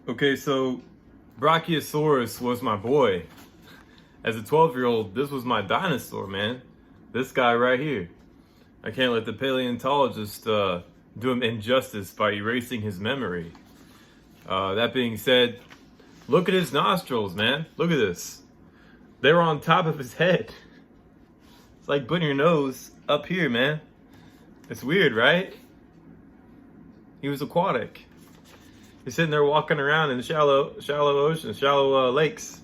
Okay, so Brachiosaurus was my boy. As a 12-year-old, this was my dinosaur, man. This guy right here. I can't let the paleontologist do him injustice by erasing his memory. That being said, look at his nostrils, man. Look at this. They were on top of his head. It's like putting your nose up here, man. It's weird, right? He was aquatic. He's sitting there walking around in shallow oceans, shallow lakes.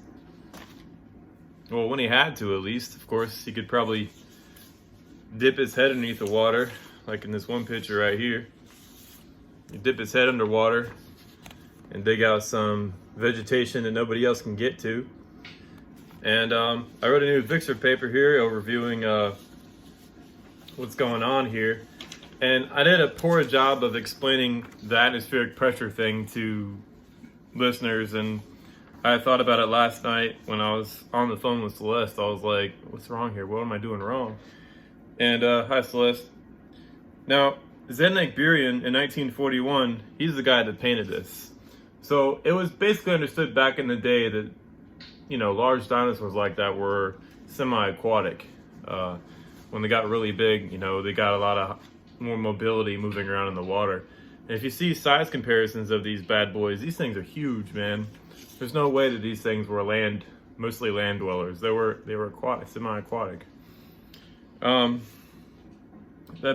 Well, when he had to, at least. Of course, he could probably dip his head underneath the water, like in this one picture right here. You dip his head underwater and dig out some vegetation that nobody else can get to. And I wrote a new Vixer paper here overviewing what's going on here. And I did a poor job of explaining the atmospheric pressure thing to listeners, and I thought about it last night when I was on the phone with Celeste. I was like, what's wrong here? What am I doing wrong? And hi, Celeste. Now, Zdeněk Burian in 1941, he's the guy that painted this. So it was basically understood back in the day that, you know, large dinosaurs like that were semi-aquatic. When they got really big, you know, they got a lot of more mobility moving around in the water. And if you see size comparisons of these bad boys, these things are huge, man. There's no way that these things were mostly land dwellers. They were aquatic, semi-aquatic. That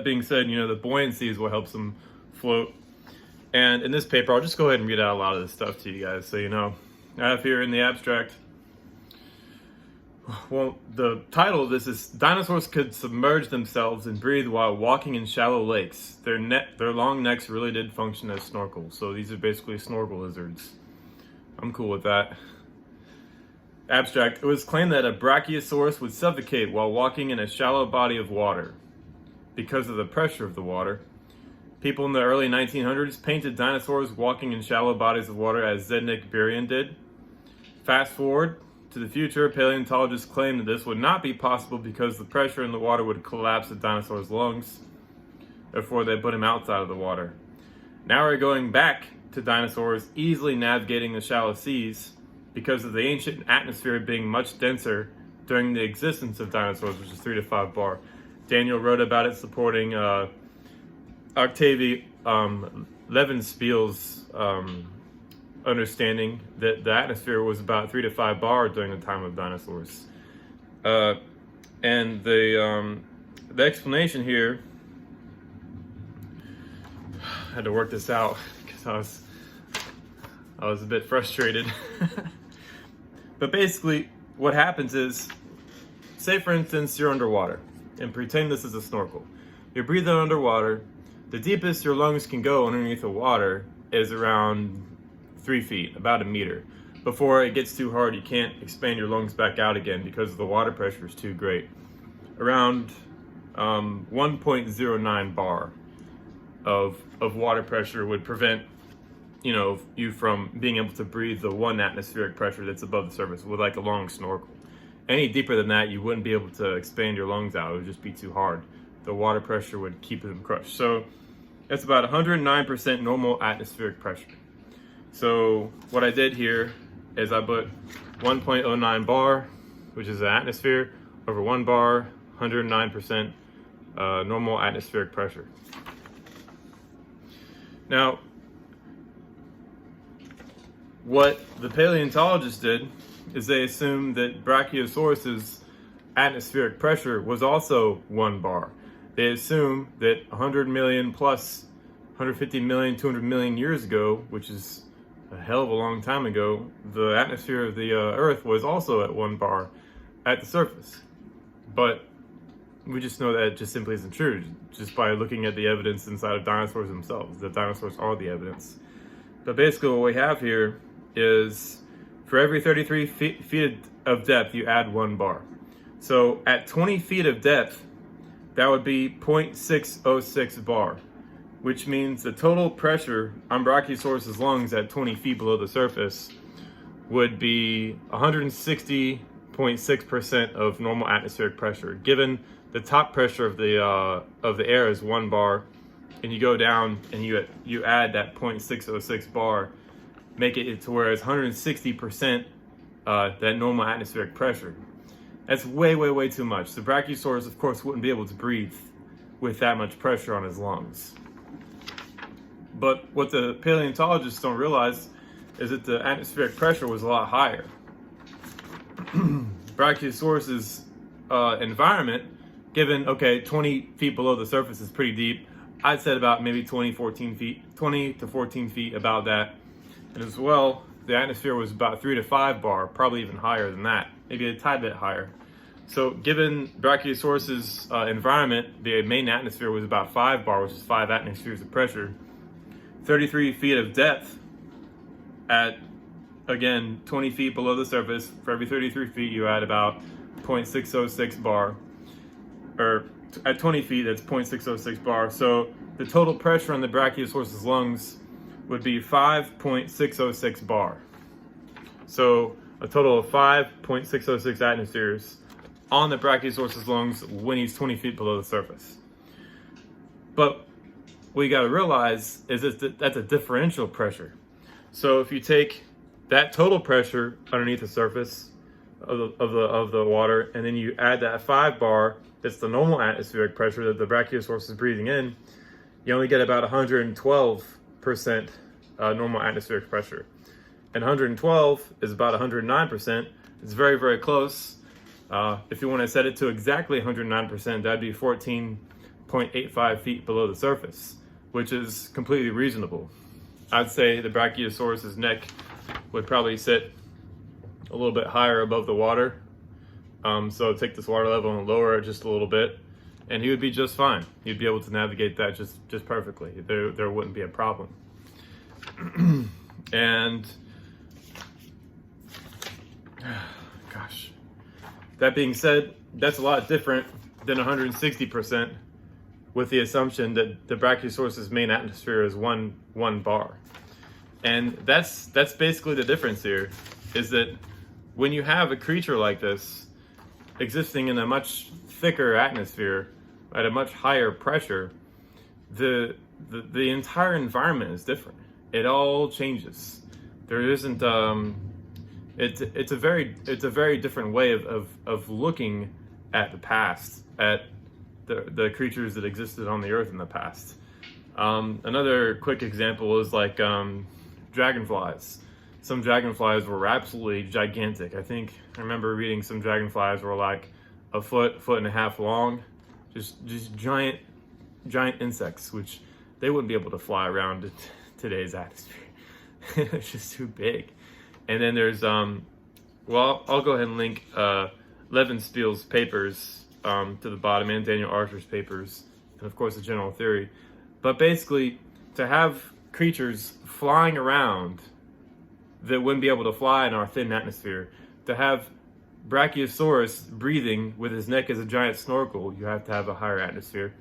being said, you know, the buoyancy is what helps them float. And in this paper, I'll just go ahead and read out a lot of this stuff to you guys, so you know. I have here in the abstract, well, the title of this is Dinosaurs Could Submerge Themselves and Breathe While Walking in Shallow Lakes. Their long necks really did function as snorkels. So these are basically snorkel lizards. I'm cool with that. Abstract. It was claimed that a Brachiosaurus would suffocate while walking in a shallow body of water because of the pressure of the water. People in the early 1900s painted dinosaurs walking in shallow bodies of water as Zdeněk Burian did. Fast forward to the future, paleontologists claim that this would not be possible because the pressure in the water would collapse the dinosaur's lungs before they put him outside of the water. Now we're going back to dinosaurs easily navigating the shallow seas because of the ancient atmosphere being much denser during the existence of dinosaurs, which is 3 to 5 bar. Daniel wrote about it supporting Octavie Levenspiel's understanding that the atmosphere was about 3 to 5 bar during the time of dinosaurs. And the explanation here, I had to work this out because I was a bit frustrated. But basically what happens is, say for instance you're underwater and pretend this is a snorkel. You're breathing underwater. The deepest your lungs can go underneath the water is around 3 feet, about a meter. Before it gets too hard, you can't expand your lungs back out again because the water pressure is too great. Around 1.09 bar of water pressure would prevent, you know, you from being able to breathe the 1 atmospheric pressure that's above the surface with like a long snorkel. Any deeper than that, you wouldn't be able to expand your lungs out. It would just be too hard. The water pressure would keep them crushed. So it's about 109% normal atmospheric pressure. So what I did here is I put 1.09 bar, which is the atmosphere, over 1 bar, 109% normal atmospheric pressure. Now, what the paleontologists did is they assumed that Brachiosaurus's atmospheric pressure was also 1 bar. They assumed that 100 million plus 150 million, 200 million years ago, which is a hell of a long time ago, the atmosphere of the Earth was also at 1 bar at the surface. But we just know that it just simply isn't true, just by looking at the evidence inside of dinosaurs themselves. The dinosaurs are the evidence. But basically what we have here is for every 33 feet of depth, you add 1 bar. So at 20 feet of depth, that would be 0.606 bar, which means the total pressure on Brachiosaurus' lungs at 20 feet below the surface would be 160.6% of normal atmospheric pressure. Given the top pressure of the air is 1 bar, and you go down and you add that 0.606 bar, make it to where it's 160% that normal atmospheric pressure. That's way, way, way too much. The Brachiosaurus, of course, wouldn't be able to breathe with that much pressure on his lungs. But what the paleontologists don't realize is that the atmospheric pressure was a lot higher. Brachiosaurus's environment, given, 20 feet below the surface is pretty deep. I'd say about maybe 20 to 14 feet, about that. And as well, the atmosphere was about 3 to 5 bar, probably even higher than that, maybe a tad bit higher. So given Brachiosaurus's environment, the main atmosphere was about 5 bar, which is 5 atmospheres of pressure. 33 feet of depth at, again, 20 feet below the surface. For every 33 feet, you add about 0.606 bar. Or at 20 feet, that's 0.606 bar. So the total pressure on the Brachiosaurus's lungs would be 5.606 bar. So a total of 5.606 atmospheres on the Brachiosaurus's lungs when he's 20 feet below the surface. But what you got to realize is that that's a differential pressure. So if you take that total pressure underneath the surface of the water, and then you add that 5 bar, that's the normal atmospheric pressure that the Brachiosaurus is breathing in, you only get about 112% normal atmospheric pressure. And 112 is about 109%. It's very, very close. If you want to set it to exactly 109%, that'd be 14.85 feet below the surface, which is completely reasonable. I'd say the Brachiosaurus's neck would probably sit a little bit higher above the water. So take this water level and lower it just a little bit, and he would be just fine. He'd be able to navigate that just perfectly. There wouldn't be a problem. And gosh, that being said, that's a lot different than 160%, with the assumption that the Brachiosaurus's main atmosphere is one bar. And that's basically the difference here, is that when you have a creature like this existing in a much thicker atmosphere at a much higher pressure, the entire environment is different. It all changes. There isn't it's a very different way of looking at the past, at the creatures that existed on the earth in the past. Another quick example is like dragonflies. Some dragonflies were absolutely gigantic. I remember reading some dragonflies were like a foot and a half long, just giant insects, which they wouldn't be able to fly around in today's atmosphere. It's just too big. And then there's I'll go ahead and link Levenspiel's papers to the bottom, and Daniel Archer's papers, and of course the general theory. But basically, to have creatures flying around that wouldn't be able to fly in our thin atmosphere, to have Brachiosaurus breathing with his neck as a giant snorkel, you have to have a higher atmospheric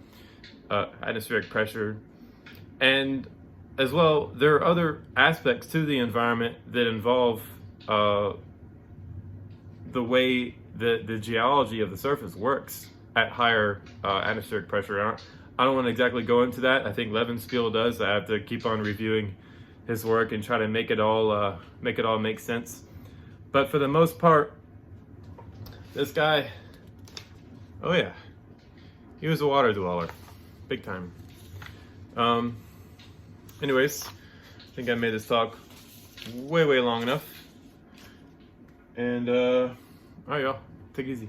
pressure. And as well, there are other aspects to the environment that involve the way that the geology of the surface works at higher atmospheric pressure. I don't want to exactly go into that. I think Levenspiel does. I have to keep on reviewing his work and try to make it all make sense. But for the most part, this guy, oh yeah, he was a water dweller, big time. Anyways, I think I made this talk way long enough. And all right, y'all, take it easy.